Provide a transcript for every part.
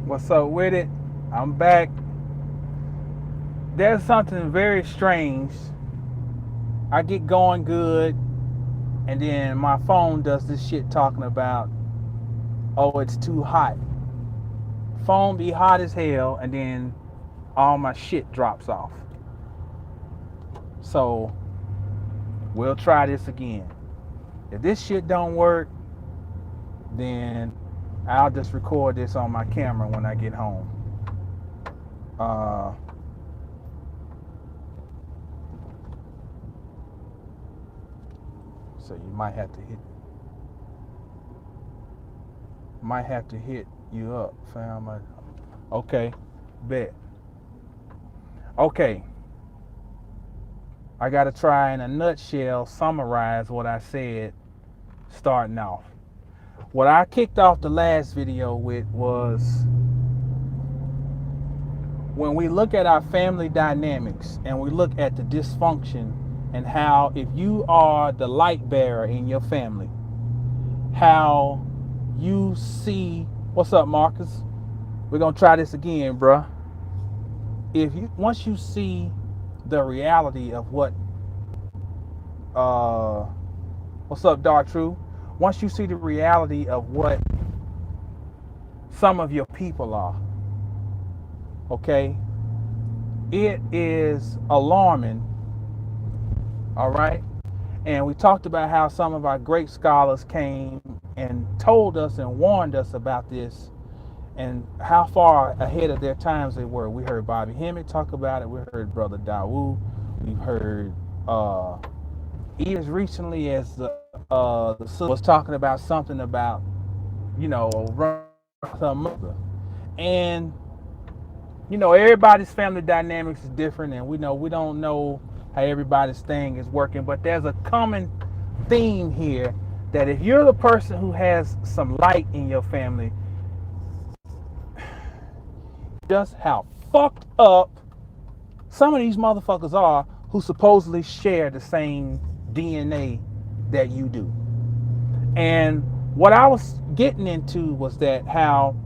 What's up with it? I'm back. There's something very strange. I get going good, and then my phone does this shit talking about, oh, it's too hot. Phone be hot as hell, and then all my shit drops off. So we'll try this again. If this shit don't work, then I'll just record this on my camera when I get home. Uh, so you might have to hit you up, fam. Okay, bet. Okay, I gotta try in a nutshell summarize what I said starting off. What I kicked off the last video with was when we look at our family dynamics and we look at the dysfunction and how if you are the light bearer in your family, how you see, what's up, Marcus? We're gonna try this again, bruh. Once you see the reality of what's up, Dark True? Once you see the reality of what some of your people are, okay, it is alarming, all right? And we talked about how some of our great scholars came and told us and warned us about this and how far ahead of their times they were. We heard Bobby Hemmett talk about it. We heard Brother Dawood. We've heard even as recently as the sister was talking about something about, her mother. And, everybody's family dynamics is different, and we don't know how everybody's thing is working, but there's a common theme here that if you're the person who has some light in your family, just how fucked up some of these motherfuckers are who supposedly share the same DNA that you do. And what I was getting into was that how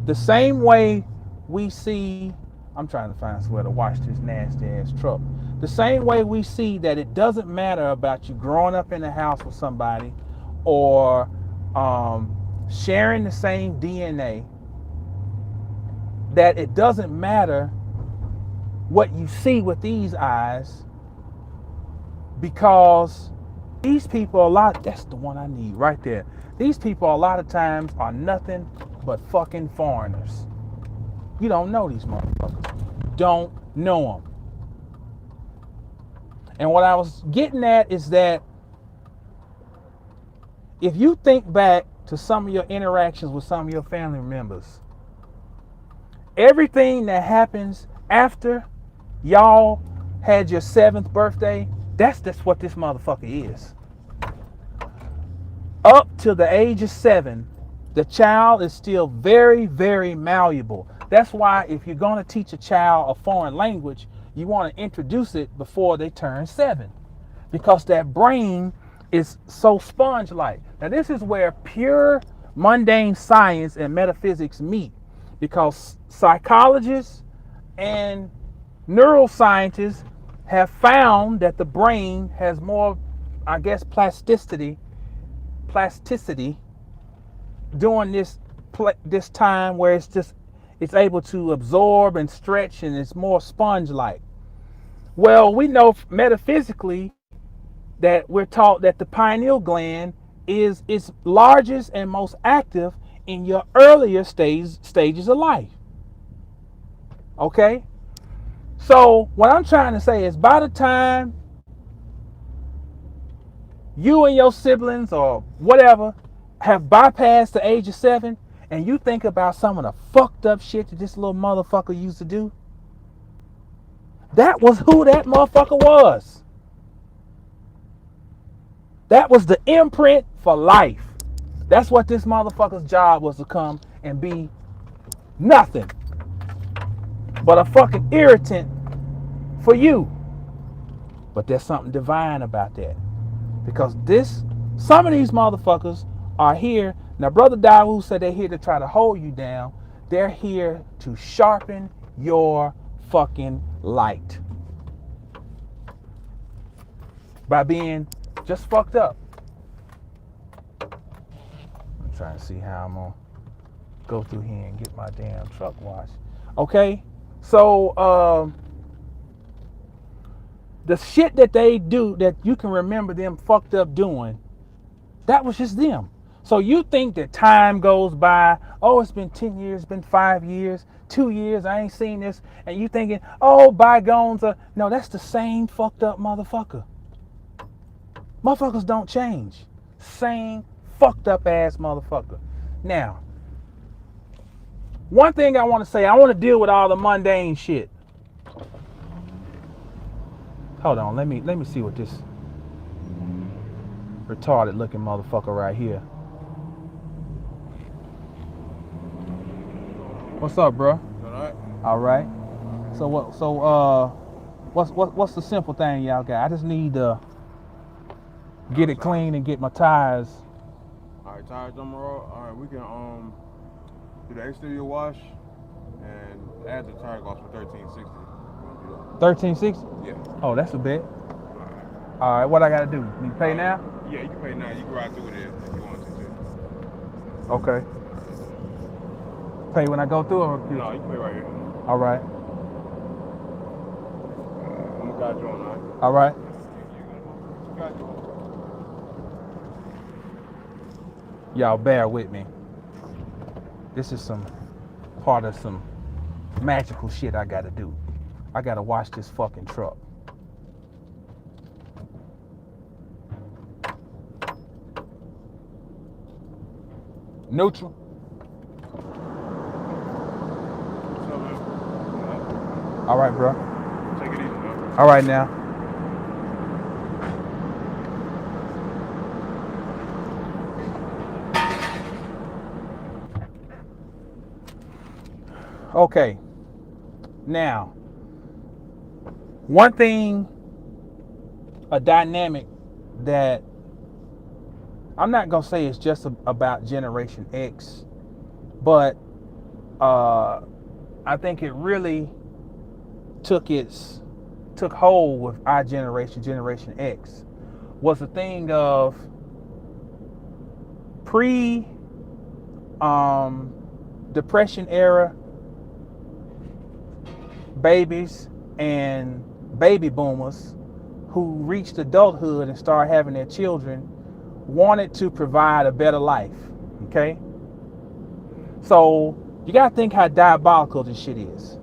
the same way we see, I'm trying to find somewhere to wash this nasty ass truck. The same way we see that it doesn't matter about you growing up in a house with somebody or sharing the same DNA, that it doesn't matter what you see with these eyes, because these people that's the one I need right there. These people a lot of times are nothing but fucking foreigners. You don't know these motherfuckers. Don't know them. And what I was getting at is that if you think back to some of your interactions with some of your family members, everything that happens after y'all had your 7th birthday, that's what this motherfucker is. Up to the age of 7, the child is still very, very malleable. That's why if you're going to teach a child a foreign language, you want to introduce it before they turn 7, because that brain is so sponge-like. Now, this is where pure mundane science and metaphysics meet, because psychologists and neuroscientists have found that the brain has more, I guess, plasticity during this time where it's able to absorb and stretch, and it's more sponge-like. Well, we know metaphysically that we're taught that the pineal gland is its largest and most active in your earlier stages of life. Okay? So what I'm trying to say is, by the time you and your siblings or whatever have bypassed the age of 7, and you think about some of the fucked up shit that this little motherfucker used to do, that was who that motherfucker was. That was the imprint for life. That's what this motherfucker's job was, to come and be nothing but a fucking irritant for you. But there's something divine about that, because some of these motherfuckers are here. Now, Brother Dawood said they're here to try to hold you down. They're here to sharpen your fucking light by being just fucked up. I'm trying to see how I'm gonna go through here and get my damn truck washed. Okay, so the shit that they do that you can remember them fucked up doing, that was just them. So you think that time goes by, oh, it's been 10 years, it's been 5 years, 2 years, I ain't seen this, and you thinking, oh, bygones are, no, that's the same fucked up motherfucker. Motherfuckers don't change. Same fucked up ass motherfucker. Now, one thing I want to say, I want to deal with all the mundane shit. Hold on, let me see what this retarded looking motherfucker right here. What's up, bro? All right. So what's the simple thing y'all got? I just need to get it clean and get my tires. All right, tires done all right. We can do the exterior wash and add the tire cost for $13.60. 1360? Yeah. Oh, that's a bet. All right, what I gotta do? Need to pay now? Yeah, you can pay now. You can ride through there if you want to. Okay. Pay when I go through or No, you can pay right here. All right. I'm gonna guide you on that. All right. Y'all bear with me. This is some part of some magical shit I gotta do. I gotta wash this fucking truck. Neutral. All right, bro. Take it easy, bro. All right now. Okay. Now, one thing, a dynamic that I'm not gonna say it's just about Generation X, but I think it really took hold with our generation, Generation X, was a thing of Depression era babies and baby boomers who reached adulthood and started having their children wanted to provide a better life. Okay? So you gotta think how diabolical this shit is.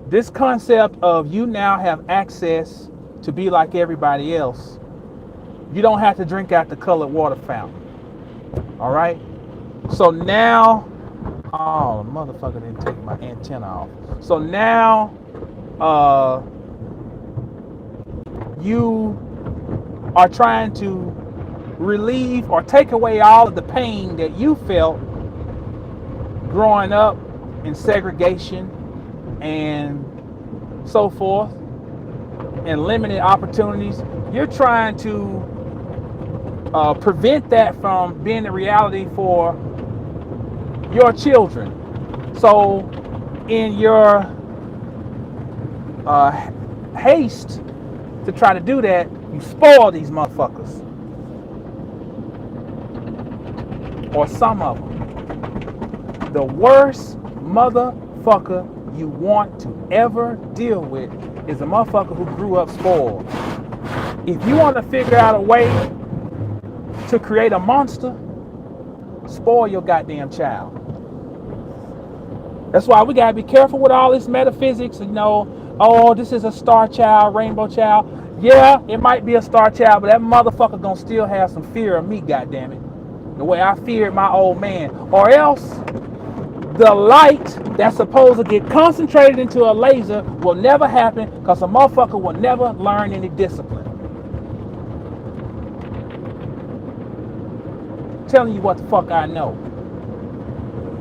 This concept of you now have access to be like everybody else. You don't have to drink out the colored water fountain. All right? So now, oh, the motherfucker didn't take my antenna off. So now, you are trying to relieve or take away all of the pain that you felt growing up in segregation and so forth, and limited opportunities. You're trying to prevent that from being a reality for your children. So in your haste to try to do that, you spoil these motherfuckers, or some of them. The worst motherfucker you want to ever deal with is a motherfucker who grew up spoiled. If you want to figure out a way to create a monster, spoil your goddamn child. That's why we gotta be careful with all this metaphysics. You know, oh, this is a star child, rainbow child. Yeah, it might be a star child, but that motherfucker gonna still have some fear of me, goddammit. The way I feared my old man. Or else, the light that's supposed to get concentrated into a laser will never happen, because a motherfucker will never learn any discipline. I'm telling you what the fuck I know.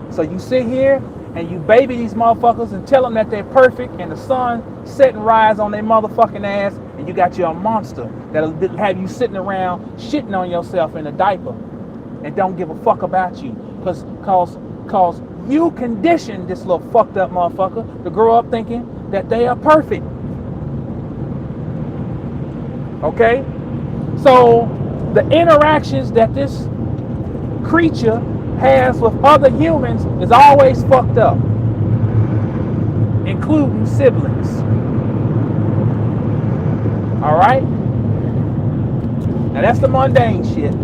So you sit here and you baby these motherfuckers and tell them that they're perfect, and the sun set and rise on their motherfucking ass, and you got your monster that'll have you sitting around shitting on yourself in a diaper and don't give a fuck about you, cause You condition this little fucked up motherfucker to grow up thinking that they are perfect. Okay? So the interactions that this creature has with other humans is always fucked up, including siblings. All right? Now that's the mundane shit.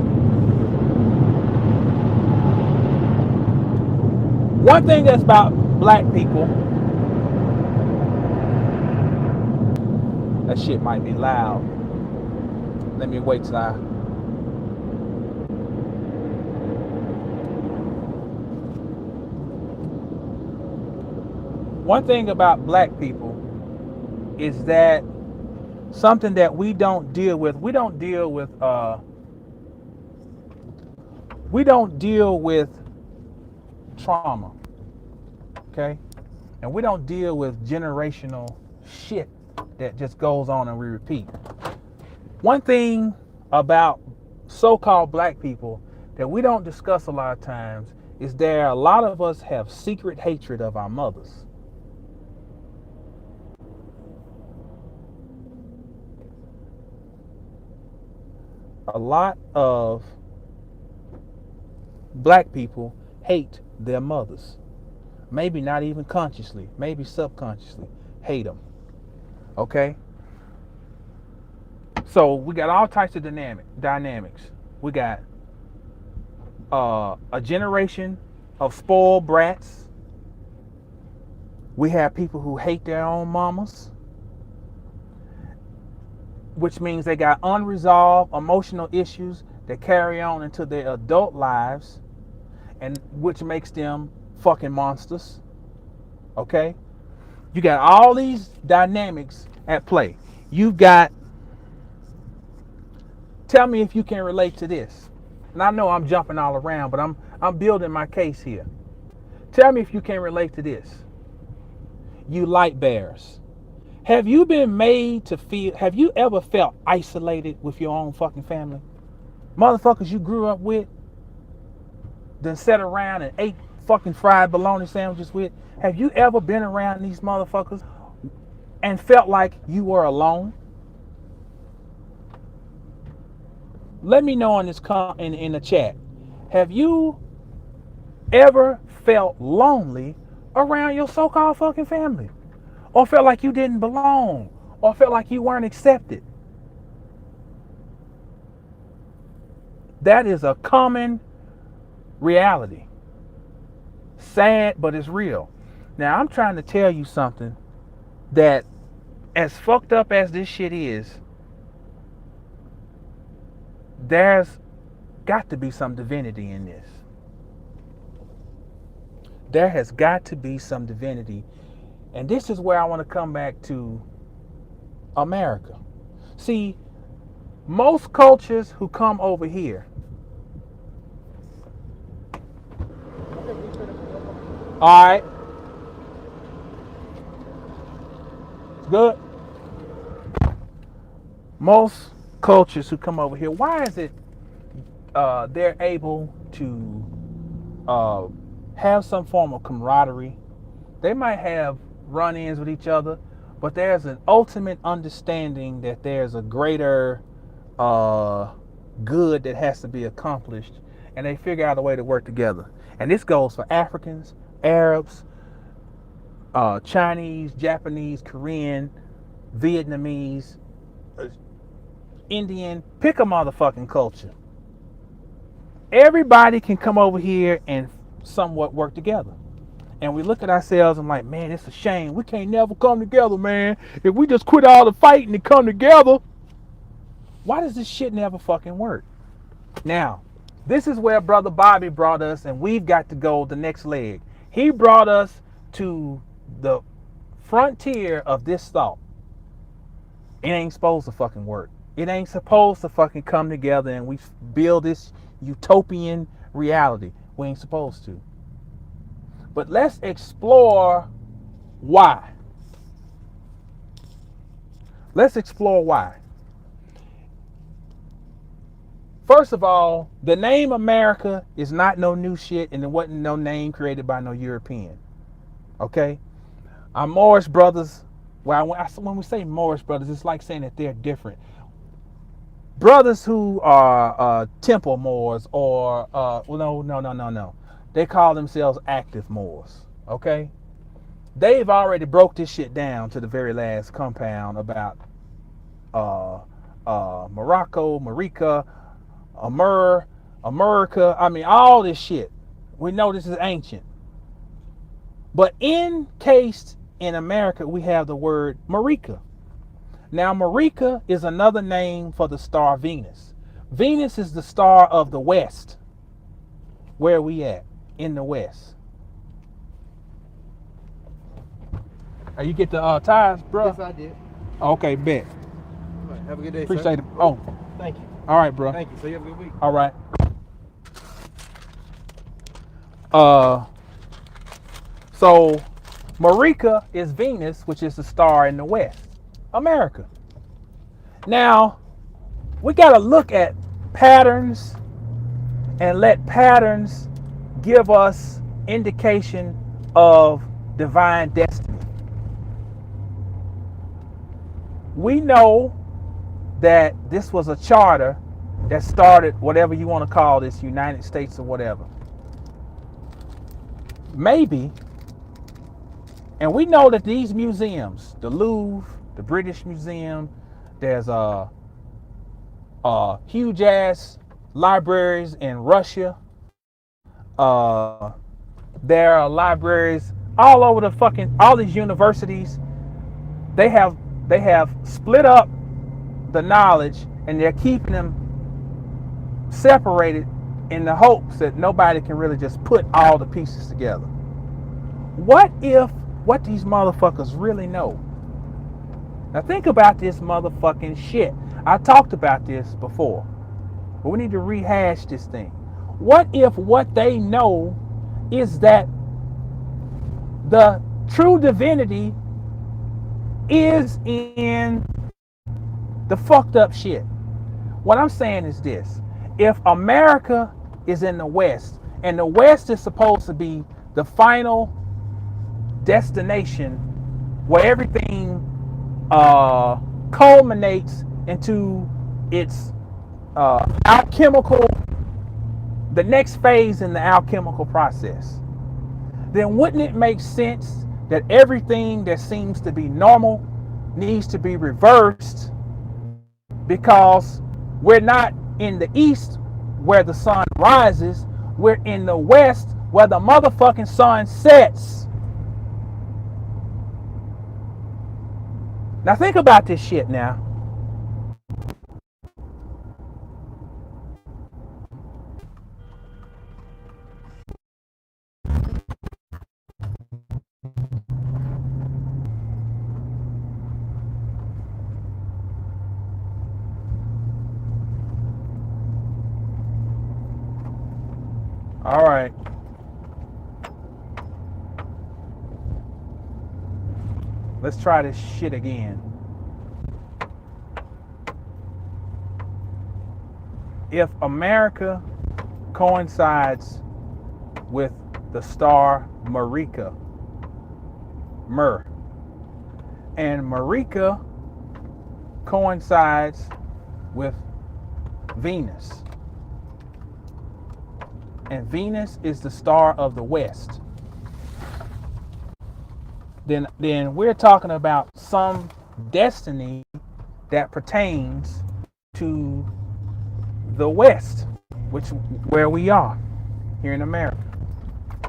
One thing that's about black people, that shit might be loud. Let me wait till I. One thing about black people is that something that we don't deal with. We don't deal with trauma, okay? And we don't deal with generational shit that just goes on and we repeat. One thing about so-called black people that we don't discuss a lot of times is a lot of us have secret hatred of our mothers. A lot of black people hate their mothers. Maybe not even consciously, maybe subconsciously hate them. Okay? So we got all types of dynamics. We got a generation of spoiled brats. We have people who hate their own mamas, which means they got unresolved emotional issues that carry on into their adult lives, and which makes them fucking monsters. Okay? You got all these dynamics at play. You've got, tell me if you can relate to this. And I know I'm jumping all around, but I'm building my case here. Tell me if you can relate to this. You light bearers. Have you been made to feel, have you ever felt isolated with your own fucking family? Motherfuckers you grew up with, then sat around and ate fucking fried bologna sandwiches with. Have you ever been around these motherfuckers and felt like you were alone? Let me know in the chat. Have you ever felt lonely around your so-called fucking family? Or felt like you didn't belong? Or felt like you weren't accepted? That is a common reality. Sad, but it's real. Now, I'm trying to tell you something that, as fucked up as this shit is, there's got to be some divinity in this. There has got to be some divinity. And this is where I want to come back to America. See, most cultures who come over here, all right, good. Most cultures who come over here, why is it they're able to have some form of camaraderie? They might have run-ins with each other, but there's an ultimate understanding that there's a greater good that has to be accomplished, and they figure out a way to work together. And this goes for Africans, Arabs, Chinese, Japanese, Korean, Vietnamese, Indian, pick a motherfucking culture. Everybody can come over here and somewhat work together. And we look at ourselves and like, man, it's a shame. We can't never come together, man. If we just quit all the fighting and come together, why does this shit never fucking work? Now, this is where Brother Bobby brought us, and we've got to go the next leg. He brought us to the frontier of this thought. It ain't supposed to fucking work. It ain't supposed to fucking come together and we build this utopian reality. We ain't supposed to. But let's explore why. Let's explore why. First of all, the name America is not no new shit, and it wasn't no name created by no European. Okay? Our Moorish brothers, well, when we say Moorish brothers, it's like saying that they're different. Brothers who are temple Moors or, well, no. They call themselves active Moors. Okay? They've already broke this shit down to the very last compound about Morocco, Marica, America. I mean, all this shit. We know this is ancient. But encased in America, we have the word Marica. Now, Marica is another name for the star Venus. Venus is the star of the West. Where are we at? In the West. You get the tires, bro? Yes, I did. Okay, bet. Right, have a good day, Appreciate sir. it. Oh, Thank you. all right, bro. Thank you. So you have a good week. All right. So Marica is Venus, which is the star in the West, America. Now, we got to look at patterns and let patterns give us indication of divine destiny. We know that this was a charter that started whatever you want to call this, United States or whatever. Maybe, and we know that these museums, the Louvre, the British Museum, there's huge ass libraries in Russia. There are libraries all over the all these universities. They have split up the knowledge and they're keeping them separated in the hopes that nobody can really just put all the pieces together. What if what these motherfuckers really know? Now think about this motherfucking shit. I talked about this before, but we need to rehash this thing. What if what they know is that the true divinity is in the fucked up shit? What I'm saying is this. If America is in the West, and the West is supposed to be the final destination where everything culminates into its alchemical, the next phase in the alchemical process, then wouldn't it make sense that everything that seems to be normal needs to be reversed, because we're not in the East where the sun rises, we're in the West where the motherfucking sun sets. Now think about this shit now. All right. Let's try this shit again. If America coincides with the star Marica, and Marica coincides with Venus, and Venus is the star of the West, then we're talking about some destiny that pertains to the West, where we are here in America.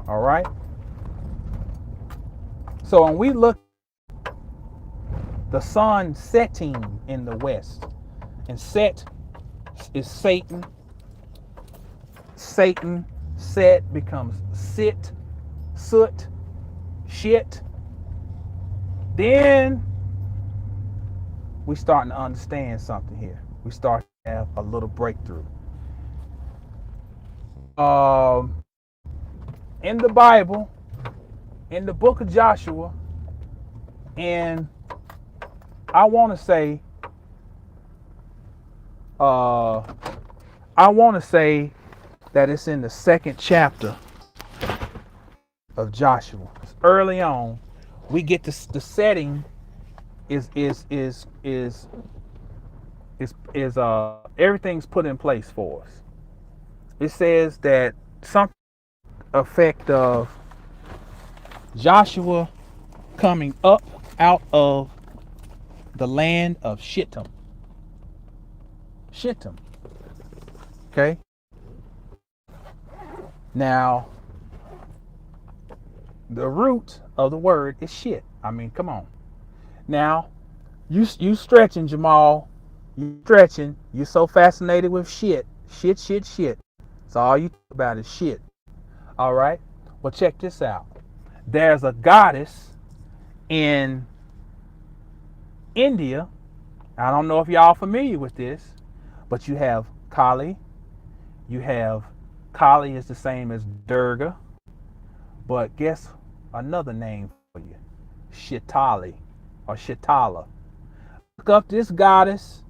All right. So when we look at the sun setting in the West, and set is Satan. Satan, set becomes sit, soot, shit. Then we starting to understand something here. We start to have a little breakthrough. In the Bible, in the book of Joshua, and I want to say I want to say that it's in the second chapter of Joshua. Early on, we get the setting is everything's put in place for us. It says that something effect of Joshua coming up out of the land of Shittim. Shittim. Okay. Now, the root of the word is shit. I mean, come on. Now, you stretching, Jamal. You stretching. You're so fascinated with shit. Shit, shit, shit. That's all you talk about is shit. All right. Well, check this out. There's a goddess in India. I don't know if y'all familiar with this, but you have Kali. You have Kali is the same as Durga, but guess another name for you, Shitali or Shitala. Look up this goddess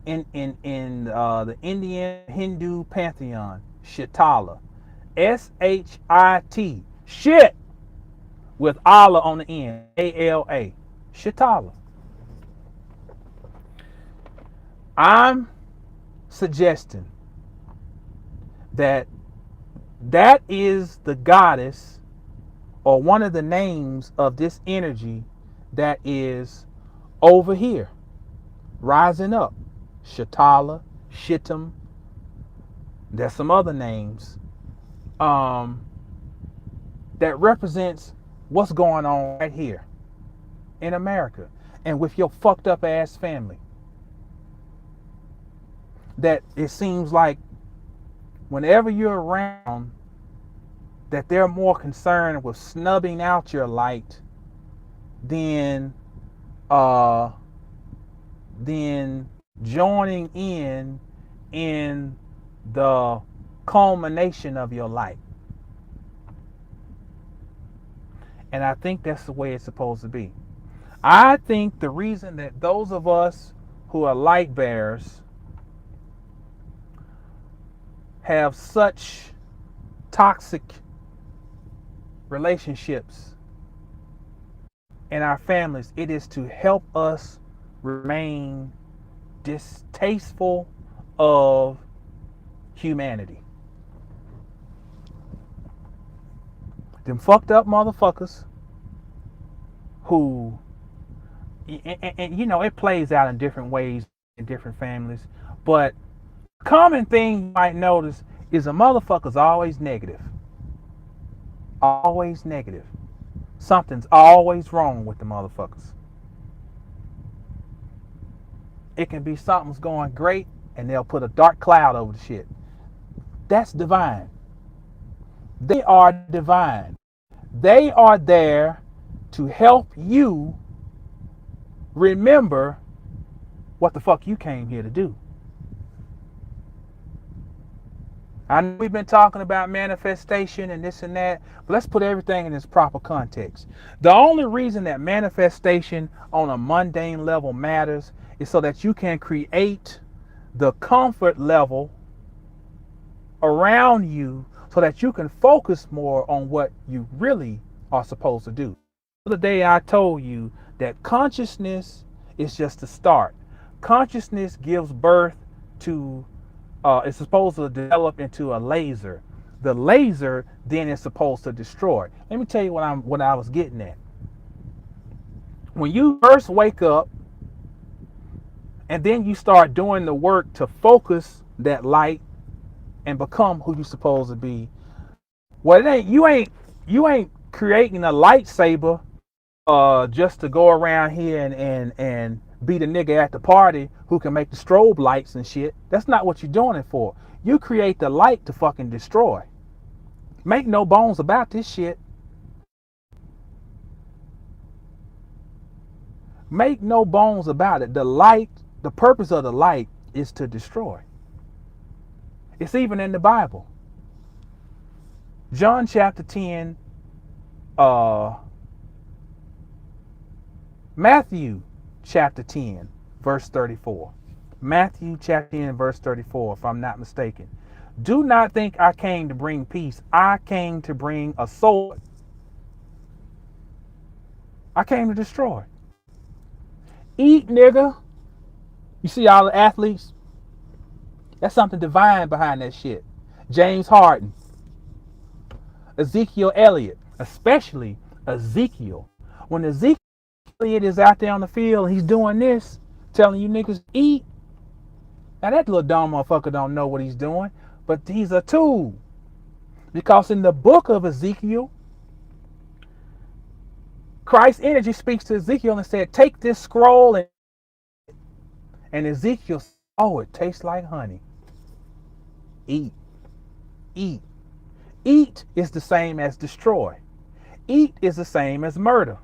in the Indian Hindu pantheon, Shitala, Shit, shit with Allah on the end, ALA, Shitala. I'm suggesting that is the goddess or one of the names of this energy that is over here, rising up. Shatala, Shittim. There's some other names that represents what's going on right here in America and with your fucked up ass family. That it seems like whenever you're around, that they're more concerned with snubbing out your light than joining in the culmination of your light. And I think that's the way it's supposed to be. I think the reason that those of us who are light bearers have such toxic relationships in our families, it is to help us remain distasteful of humanity. Them fucked up motherfuckers who, and you know, it plays out in different ways in different families, but common thing you might notice is a motherfucker's always negative. Always negative. Something's always wrong with the motherfuckers. It can be something's going great and they'll put a dark cloud over the shit. That's divine. They are divine. They are there to help you remember what the fuck you came here to do. I know we've been talking about manifestation and this and that, but let's put everything in its proper context. The only reason that manifestation on a mundane level matters is so that you can create the comfort level around you so that you can focus more on what you really are supposed to do. The other day I told you that consciousness is just the start. Consciousness gives birth to it's supposed to develop into a laser. The laser then is supposed to destroy. Let me tell you what I was getting at. When you first wake up and then you start doing the work to focus that light and become who you're supposed to be, well, you ain't creating a lightsaber just to go around here and be the nigga at the party who can make the strobe lights and shit. That's not what you're doing it for. You create the light to fucking destroy. Make no bones about this shit. Make no bones about it. The light, the purpose of the light is to destroy. It's even in the Bible. John chapter 10, Matthew chapter 10, verse 34. Matthew chapter 10, verse 34, if I'm not mistaken. Do not think I came to bring peace. I came to bring a sword. I came to destroy. Eat, nigga. You see all the athletes? That's something divine behind that shit. James Harden, Ezekiel Elliott, especially Ezekiel. When Ezekiel Elliott is out there on the field and he's doing this, telling you niggas eat. Now that little dumb motherfucker don't know what he's doing, but he's a tool. Because in the book of Ezekiel, Christ's energy speaks to Ezekiel and said, take this scroll and Ezekiel said, oh, it tastes like honey. Eat. Eat. Eat is the same as destroy. Eat is the same as murder.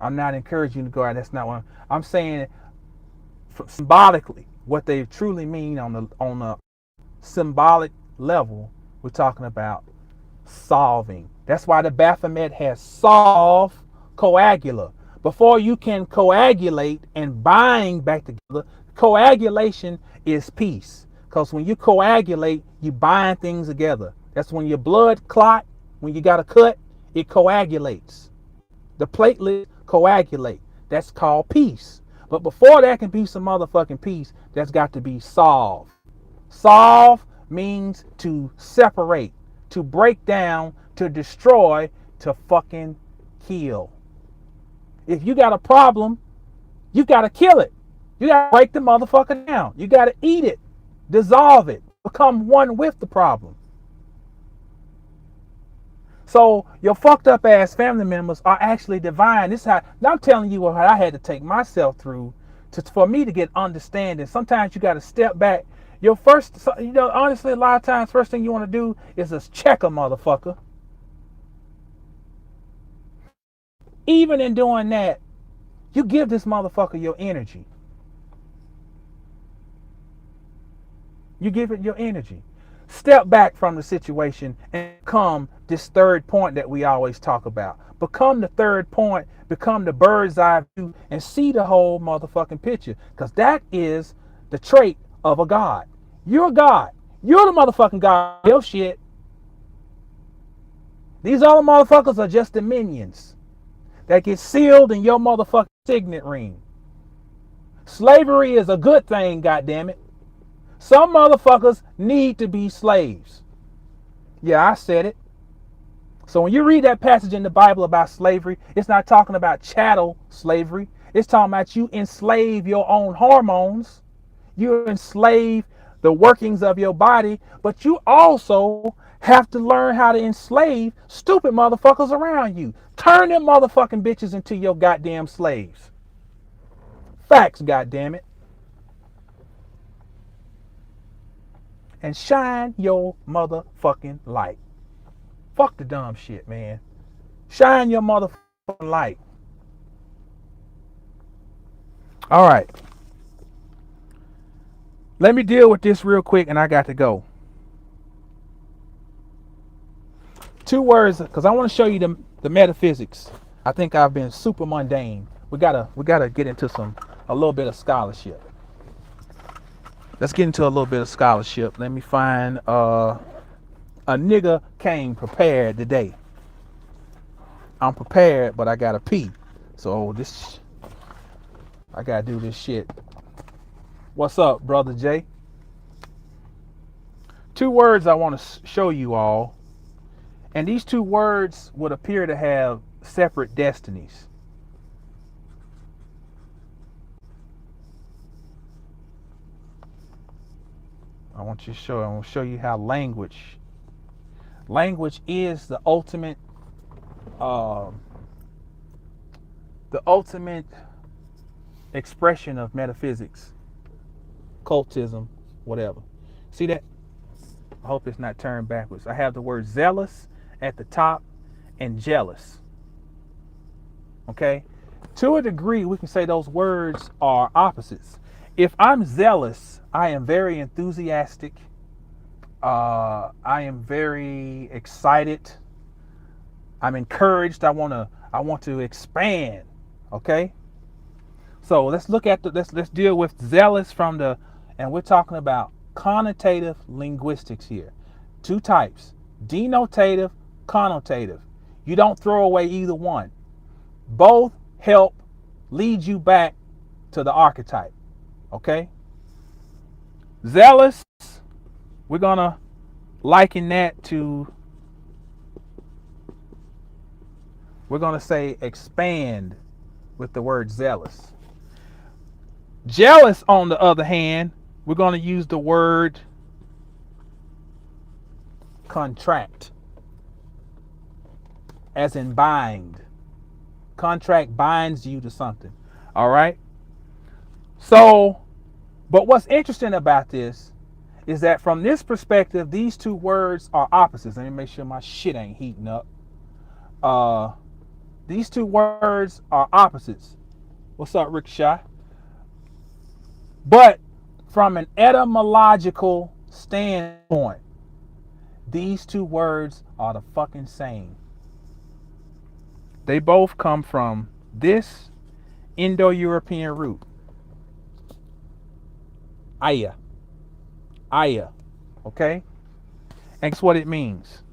I'm not encouraging you to go out. That's not what I'm saying. Symbolically, what they truly mean on the symbolic level, we're talking about solving. That's why the Baphomet has solve coagula. Before you can coagulate and bind back together, coagulation is peace. Because when you coagulate, you bind things together. That's when your blood clot, when you got a cut, it coagulates. The platelets coagulate. That's called peace. But before that can be some motherfucking peace, that's got to be solve. Solve means to separate, to break down, to destroy, to fucking kill. If you got a problem, you got to kill it. You got to break the motherfucker down. You got to eat it, dissolve it, become one with the problem. So your fucked up ass family members are actually divine. This is how I'm telling you what I had to take myself through for me to get understanding. Sometimes you got to step back. Your first, honestly, a lot of times, first thing you want to do is just check a motherfucker. Even in doing that, you give this motherfucker your energy. You give it your energy. Step back from the situation and become this third point that we always talk about. Become the third point, become the bird's eye view, and see the whole motherfucking picture. Because that is the trait of a God. You're a God. You're the motherfucking God of your shit. These other motherfuckers are just the minions that get sealed in your motherfucking signet ring. Slavery is a good thing, goddammit. Some motherfuckers need to be slaves. Yeah, I said it. So when you read that passage in the Bible about slavery, it's not talking about chattel slavery. It's talking about you enslave your own hormones. You enslave the workings of your body, but you also have to learn how to enslave stupid motherfuckers around you. Turn them motherfucking bitches into your goddamn slaves. Facts, goddammit. And shine your motherfucking light. Fuck the dumb shit, man. Shine your motherfucking light. All right. Let me deal with this real quick and I got to go. 2 words, because I want to show you the metaphysics. I think I've been super mundane. We gotta get into a little bit of scholarship. Let's get into a little bit of scholarship. Let me find a nigga came prepared today. I'm prepared, but I gotta pee. So I gotta do this shit. What's up, brother Jay? 2 words I want to show you all. And these 2 words would appear to have separate destinies. I want to show you how language is the ultimate expression of metaphysics, cultism, whatever. See that? I hope it's not turned backwards. I have the word zealous at the top and jealous. Okay? To a degree, we can say those words are opposites. If I'm zealous, I am very enthusiastic. I am very excited. I'm encouraged. I want to expand. Okay? So let's look at let's deal with zealous and we're talking about connotative linguistics here. Two types: denotative, connotative. You don't throw away either one. Both help lead you back to the archetype. Okay? Zealous, we're gonna liken that to, we're gonna say expand with the word zealous. Jealous, on the other hand, we're going to use the word contract, as in bind. Contract binds you to something. All right? So, but what's interesting about this is that from this perspective, these two words are opposites. Let me make sure my shit ain't heating up. These two words are opposites. What's up, Rick Shy? But from an etymological standpoint, these two words are the fucking same. They both come from this Indo-European root. Aya. Aya. Okay? And guess what it means?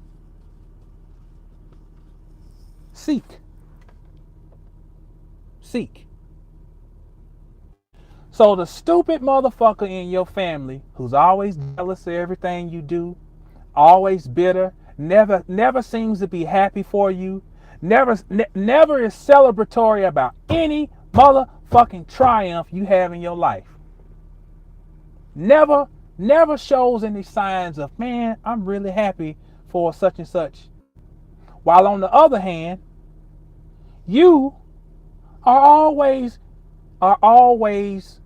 Seek. Seek. So the stupid motherfucker in your family who's always jealous of everything you do, always bitter, never seems to be happy for you, never is celebratory about any motherfucking triumph you have in your life. Never shows any signs of, man, I'm really happy for such and such. While on the other hand, you are always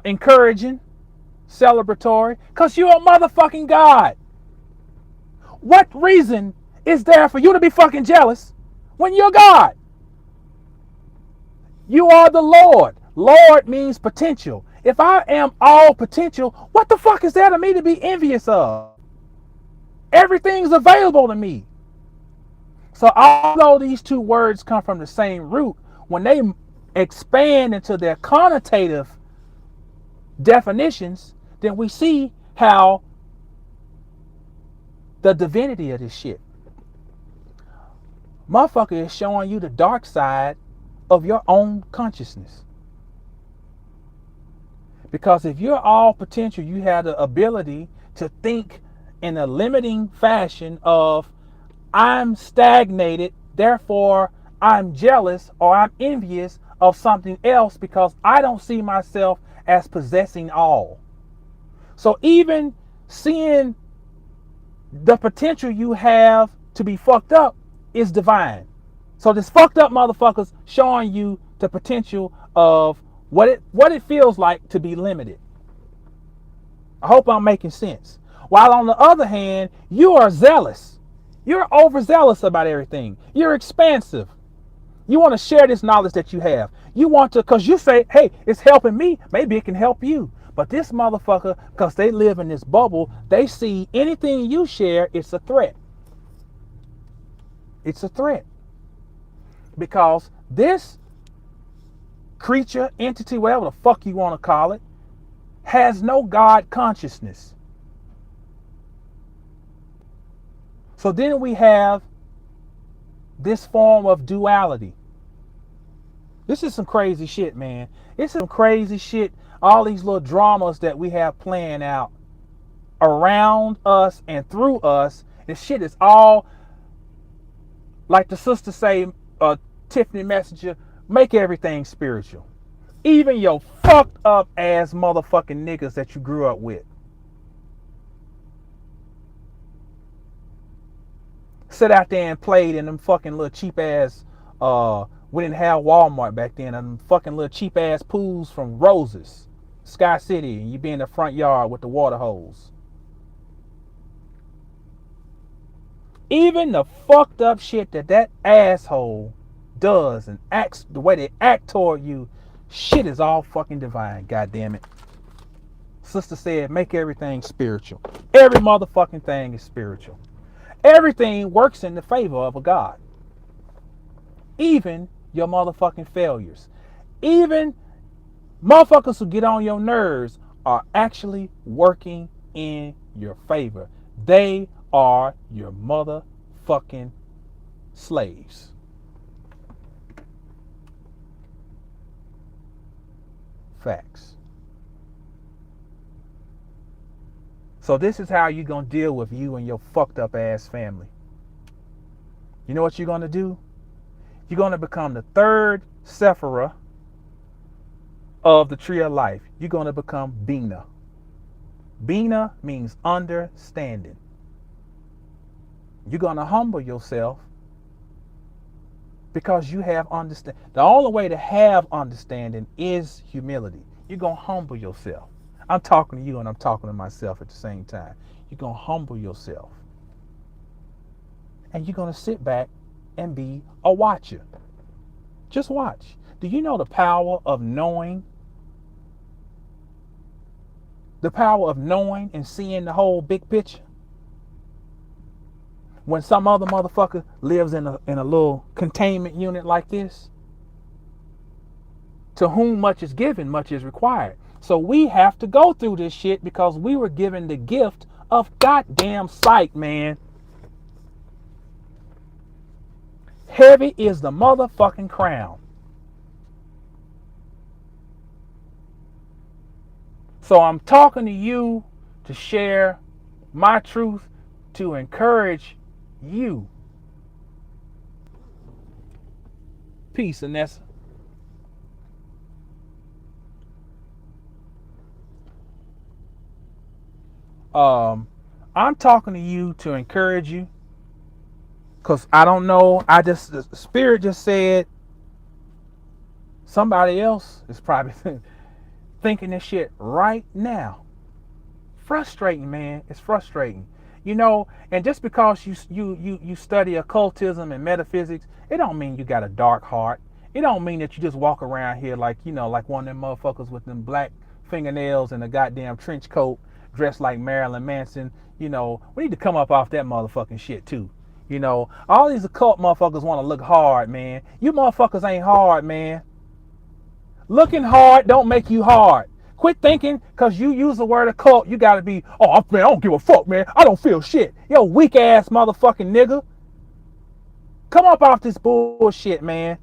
encouraging, celebratory, because you're a motherfucking God. What reason is there for you to be fucking jealous when you're God? You are the Lord. Lord means potential. If I am all potential, what the fuck is there to me to be envious of? Everything's available to me. So although these two words come from the same root, when they expand into their connotative definitions, then we see how the divinity of this shit. Motherfucker is showing you the dark side of your own consciousness. Because if you're all potential, you have the ability to think in a limiting fashion of, I'm stagnated, therefore I'm jealous or I'm envious of something else because I don't see myself as possessing all. So even seeing the potential you have to be fucked up is divine. So this fucked up motherfucker's showing you the potential of what it feels like to be limited. I hope I'm making sense. While on the other hand, you are zealous. You're overzealous about everything. You're expansive. You want to share this knowledge that you have. You want to, because you say, hey, it's helping me. Maybe it can help you. But this motherfucker, because they live in this bubble, they see anything you share, it's a threat. It's a threat. Because this creature, entity, whatever the fuck you want to call it, has no God consciousness. So then we have this form of duality. This is some crazy shit, man. This is some crazy shit. All these little dramas that we have playing out around us and through us. This shit is all, like the sister say, Tiffany Messenger, make everything spiritual. Even your fucked up ass motherfucking niggas that you grew up with. Sit out there and played in them fucking little cheap ass, we didn't have Walmart back then, and them fucking little cheap ass pools from Roses, Sky City, and you be in the front yard with the water hose. Even the fucked up shit that asshole does and acts, the way they act toward you, shit is all fucking divine, goddamn it. Sister said, make everything spiritual. Every motherfucking thing is spiritual. Everything works in the favor of a God. Even your motherfucking failures. Even motherfuckers who get on your nerves are actually working in your favor. They are your motherfucking slaves. Facts. So this is how you're going to deal with you and your fucked up ass family. You know what you're going to do? You're going to become the third Sephirah of the tree of life. You're going to become Bina. Bina means understanding. You're going to humble yourself because you have understanding. The only way to have understanding is humility. You're going to humble yourself. I'm talking to you and I'm talking to myself at the same time. You're going to humble yourself. And you're going to sit back and be a watcher. Just watch. Do you know the power of knowing? The power of knowing and seeing the whole big picture? When some other motherfucker lives in a little containment unit like this, to whom much is given, much is required. So we have to go through this shit because we were given the gift of goddamn sight, man. Heavy is the motherfucking crown. So I'm talking to you to share my truth, to encourage you. Peace, Anessa. I'm talking to you to encourage you. Because I don't know. The Spirit just said somebody else is probably thinking this shit right now. Frustrating, man. It's frustrating. You know, and just because you study occultism and metaphysics, it don't mean you got a dark heart. It don't mean that you just walk around here like, you know, like one of them motherfuckers with them black fingernails and a goddamn trench coat dressed like Marilyn Manson. You know, we need to come up off that motherfucking shit too. You know, all these occult motherfuckers want to look hard, man. You motherfuckers ain't hard, man. Looking hard don't make you hard. Quit thinking because you use the word occult, you got to be, oh, man, I don't give a fuck, man. I don't feel shit. Yo, weak ass motherfucking nigga. Come up off this bullshit, man.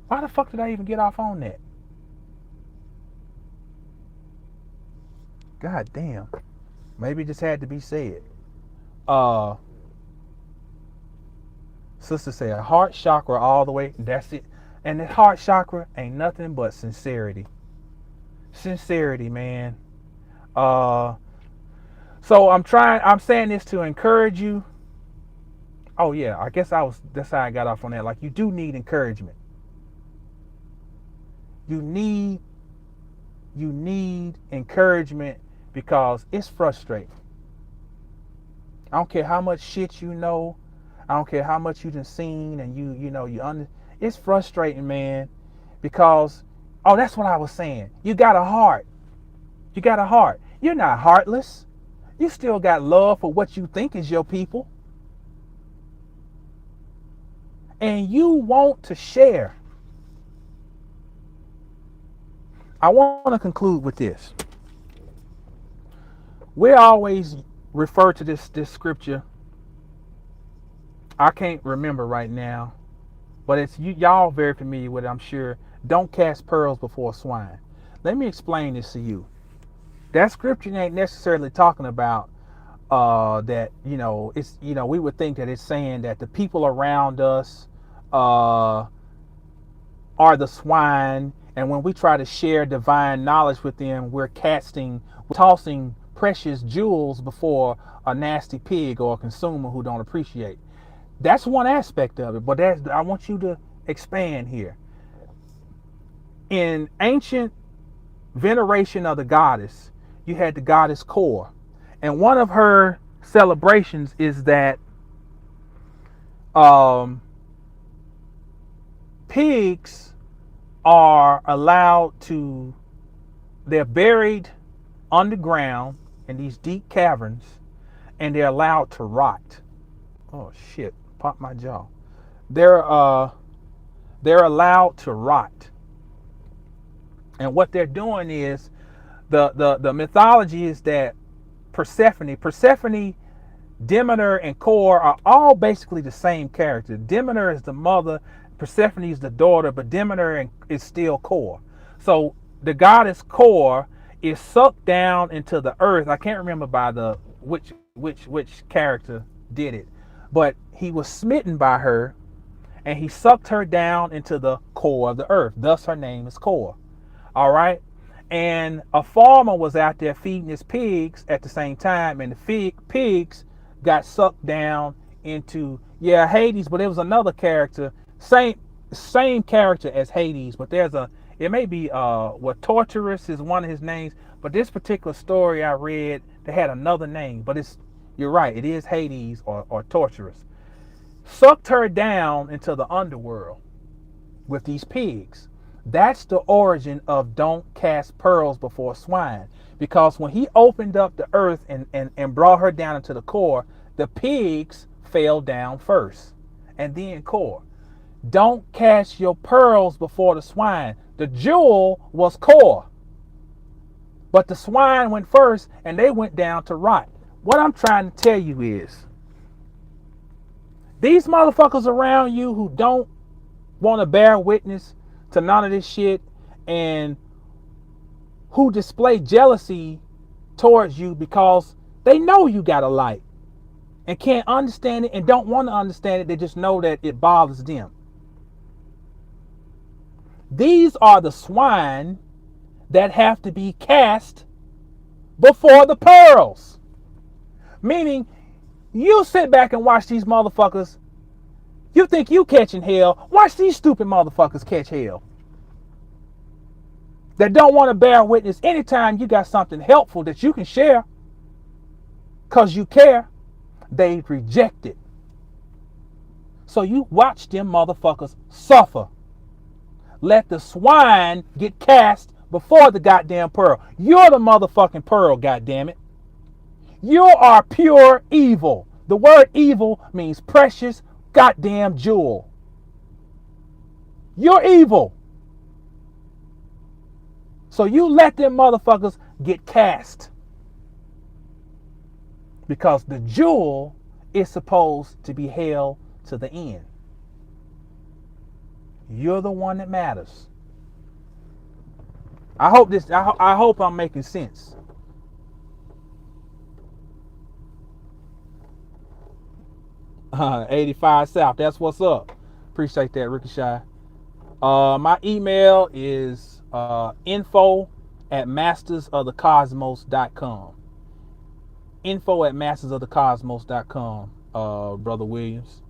Why the fuck did I even get off on that? God damn. Maybe it just had to be said. Sister say a heart chakra all the way. That's it. And the heart chakra ain't nothing but sincerity. Sincerity, man. So I'm saying this to encourage you. Oh yeah, I guess that's how I got off on that. Like, you do need encouragement. You need encouragement because it's frustrating. I don't care how much shit you know. I don't care how much you done seen and it's frustrating, man, because, oh, that's what I was saying. You got a heart. You got a heart. You're not heartless. You still got love for what you think is your people. And you want to share. I want to conclude with this. We always refer to this scripture. I can't remember right now, but it's y'all very familiar with it, I'm sure. Don't cast pearls before swine. Let me explain this to you. That scripture ain't necessarily talking about that, it's, we would think that it's saying that the people around us are the swine, and when we try to share divine knowledge with them, we're tossing precious jewels before a nasty pig or a consumer who don't appreciate. That's one aspect of it, but I want you to expand here. In ancient veneration of the goddess, you had the goddess Kor, and one of her celebrations is that pigs are they're buried underground in these deep caverns, and they're allowed to rot. Oh shit, pop my jaw. they're allowed to rot. And what they're doing is the mythology is that Persephone, Demeter, and Kore are all basically the same character. Demeter is the mother, Persephone is the daughter, but Demeter is still Kore. So the goddess Kore is sucked down into the earth. I can't remember by the which character did it, but he was smitten by her, and he sucked her down into the core of the earth. Thus, her name is Kore. All right. And a farmer was out there feeding his pigs at the same time, and the pigs got sucked down into Hades, but it was another character, same character as Hades, but it may be what Torturous is one of his names, but this particular story I read, they had another name, but you're right, it is Hades or Torturous. Sucked her down into the underworld with these pigs. That's the origin of don't cast pearls before swine. Because when he opened up the earth and brought her down into the core, the pigs fell down first. And then Kore. Don't cast your pearls before the swine. The jewel was Kore. But the swine went first and they went down to rot. What I'm trying to tell you is, these motherfuckers around you who don't want to bear witness to none of this shit and who display jealousy towards you because they know you got a light and can't understand it and don't want to understand it. They just know that it bothers them. These are the swine that have to be cast before the pearls. Meaning, you sit back and watch these motherfuckers. You think you catching hell. Watch these stupid motherfuckers catch hell. That don't want to bear witness anytime you got something helpful that you can share because you care. They reject it. So you watch them motherfuckers suffer. Let the swine get cast before the goddamn pearl. You're the motherfucking pearl, goddammit. You are pure evil. The word evil means precious goddamn jewel. You're evil. So you let them motherfuckers get cast. Because the jewel is supposed to be held to the end. You're the one that matters. I hope I'm making sense. Uh, 85 South, that's what's up. Appreciate that, Ricochet. My email is info@mastersofthecosmos.com. info@mastersofthecosmos.com, Brother Williams.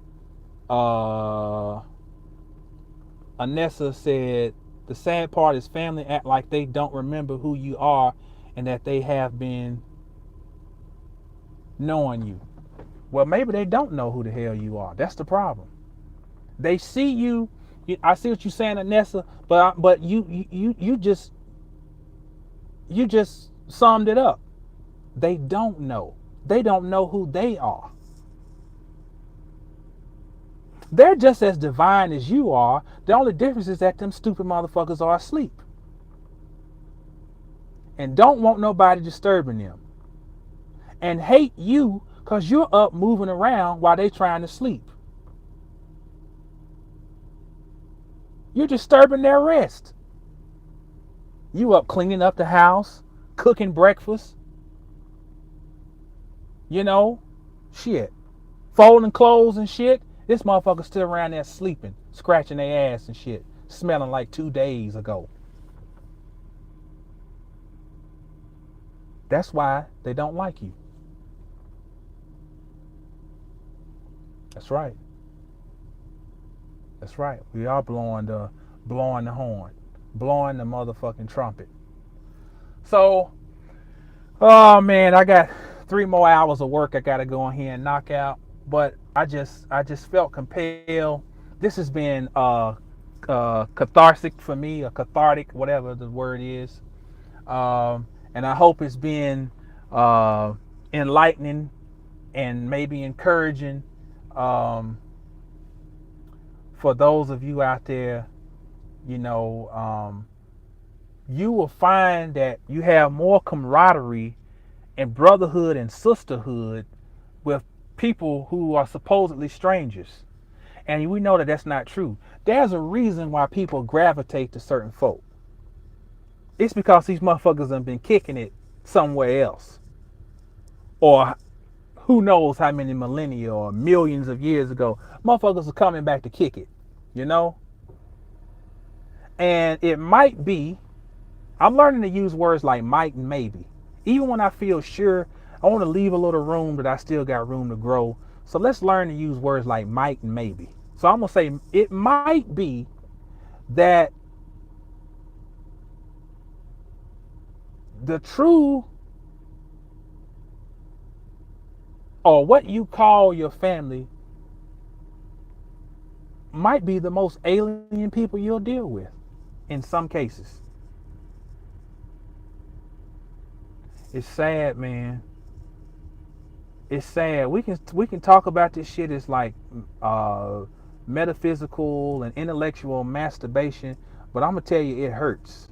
Anessa said, the sad part is family act like they don't remember who you are and that they have been knowing you. Well, maybe they don't know who the hell you are. That's the problem. They see you. I see what you're saying, Anessa, but you just summed it up. They don't know. They don't know who they are. They're just as divine as you are. The only difference is that them stupid motherfuckers are asleep and don't want nobody disturbing them and hate you because you're up moving around while they trying to sleep. You're disturbing their rest. You up cleaning up the house, cooking breakfast, shit, folding clothes and shit. This motherfucker still around there sleeping, scratching their ass and shit, smelling like 2 days ago. That's why they don't like you. That's right. That's right. We are blowing the horn, blowing the motherfucking trumpet. So, oh man, I got 3 more hours of work I gotta go in here and knock out. But I just felt compelled. This has been cathartic for me, or cathartic, whatever the word is. And I hope it's been enlightening and maybe encouraging for those of you out there, you will find that you have more camaraderie and brotherhood and sisterhood with people who are supposedly strangers. And we know that that's not true. There's a reason why people gravitate to certain folk. It's because these motherfuckers have been kicking it somewhere else. Or who knows how many millennia or millions of years ago, motherfuckers are coming back to kick it, And it might be, I'm learning to use words like might and maybe. Even when I feel sure, I want to leave a little room that I still got room to grow. So let's learn to use words like might and maybe. So I'm going to say it might be that the true, or what you call your family, might be the most alien people you'll deal with in some cases. It's sad, man. It's sad. We can talk about this shit as like metaphysical and intellectual masturbation, but I'm gonna tell you, it hurts.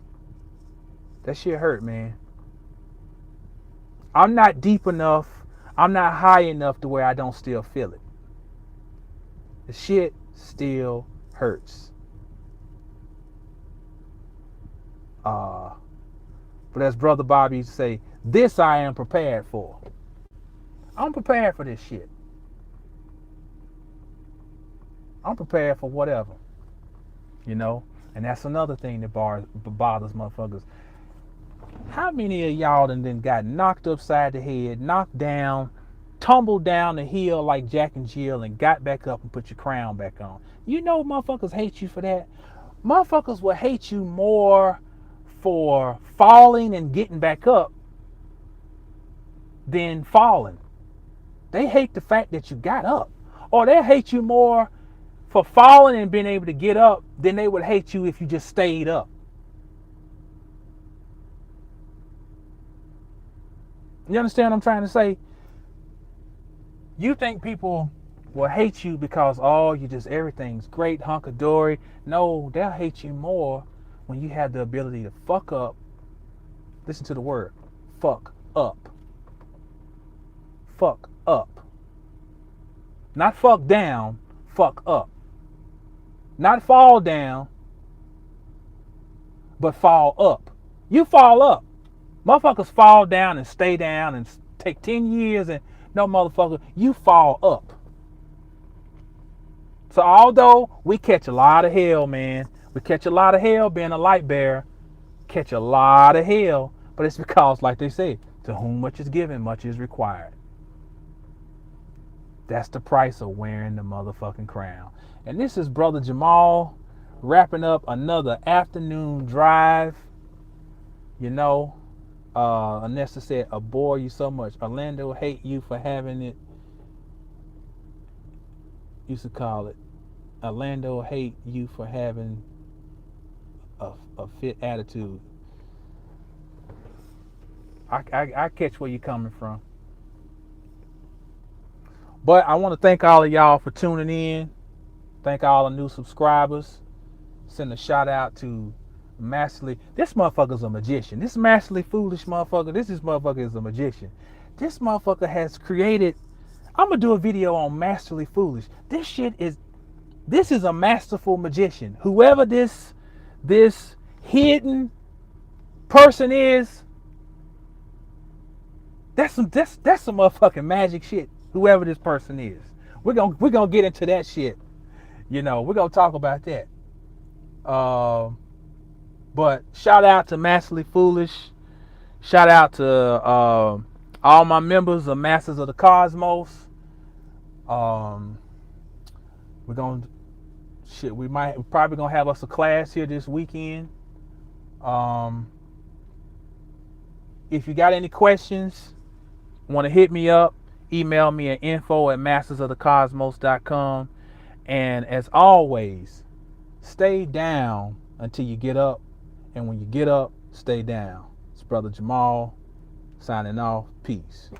That shit hurt, man. I'm not deep enough. I'm not high enough to where I don't still feel it. The shit still hurts. But as Brother Bobby used to say, this I am prepared for. I'm prepared for this shit. I'm prepared for whatever. And that's another thing that bothers motherfuckers. How many of y'all then got knocked upside the head, knocked down, tumbled down the hill like Jack and Jill, and got back up and put your crown back on? Motherfuckers hate you for that. Motherfuckers will hate you more for falling and getting back up than falling. They hate the fact that you got up. Or they hate you more for falling and being able to get up than they would hate you if you just stayed up. You understand what I'm trying to say? You think people will hate you because, everything's great, hunky-dory. No, they'll hate you more when you have the ability to fuck up. Listen to the word, fuck up. Fuck up. Not fuck down, fuck up. Not fall down, but fall up. You fall up. Motherfuckers fall down and stay down and take 10 years and no motherfucker, you fall up. So although we catch a lot of hell, man, we catch a lot of hell being a light bearer, catch a lot of hell, but it's because, like they say, to whom much is given, much is required. That's the price of wearing the motherfucking crown. And this is Brother Jamal wrapping up another afternoon drive. Anessa said, I bore you so much. Orlando hate you for having it. Used to call it. Orlando hate you for having a fit attitude. I catch where you're coming from. But I want to thank all of y'all for tuning in. Thank all the new subscribers. Send a shout out to Masterly. This motherfucker's a magician. This Masterly Foolish motherfucker. This motherfucker is a magician. This motherfucker has created. I'm gonna do a video on Masterly Foolish. This is a masterful magician. Whoever this hidden person is, that's some motherfucking magic shit. Whoever this person is, we're gonna get into that shit. We're gonna talk about that. But shout out to Masterly Foolish. Shout out to all my members of Masters of the Cosmos. We probably gonna have us a class here this weekend. If you got any questions, want to hit me up, email me at info@mastersofthecosmos.com. And as always, stay down until you get up. And when you get up, stay down. It's Brother Jamal signing off. Peace.